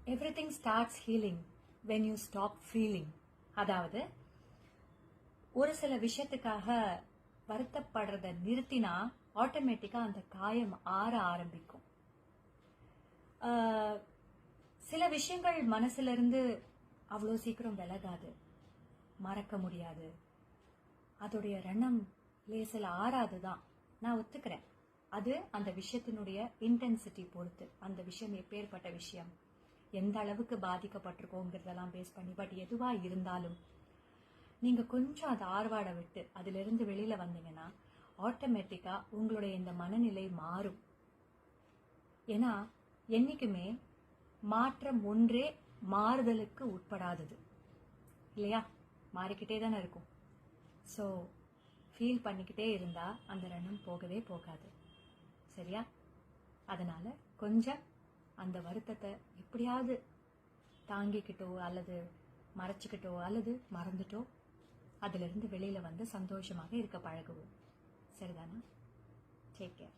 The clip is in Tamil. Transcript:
everything starts healing when you stop feeling. அதாவது ஒரு சில விஷயத்துக்காக வருத்தப்படுறத நிறுத்தினா ஆட்டோமேட்டிக்கா அந்த காயம் ஆற ஆரம்பிக்கும். சில விஷயங்கள் மனசுல இருந்து அவ்வளோ சீக்கிரம் விலகாது, மறக்க முடியாது, அதோடைய ரணம் லேசில் ஆறாதுதான், நான் ஒத்துக்கிறேன். அது அந்த விஷயத்தினுடைய இன்டென்சிட்டி பொறுத்து, அந்த விஷயம் எப்பேற்பட்ட விஷயம், எந்த அளவுக்கு பாதிக்கப்பட்டிருக்கோங்கிறதெல்லாம் பேஸ் பண்ணி. பட் எதுவா இருந்தாலும் நீங்க கொஞ்சம் அதை ஆர்வாட விட்டு அதுல இருந்து வெளியில வந்தீங்கன்னா ஆட்டோமேட்டிக்கா உங்களுடைய இந்த மனநிலை மாறும். ஏன்னா என்னைக்குமே மாற்றம் ஒன்றே மாறுதலுக்கு உட்படாதது இல்லையா, மாறிக்கிட்டே தானே இருக்கும். ஸோ ஃபீல் பண்ணிக்கிட்டே இருந்தா அந்த ரணம் போகவே போகாது, சரியா? அதனால கொஞ்சம் அந்த வருத்தத்தை எப்படியாவது தாங்கிக்கிட்டோ அல்லது மறைச்சிக்கிட்டோ அல்லது மறந்துட்டோ அதுல இருந்து வெளியில வந்து சந்தோஷமாக இருக்க பழகுவோம். சரிதானா? Take care.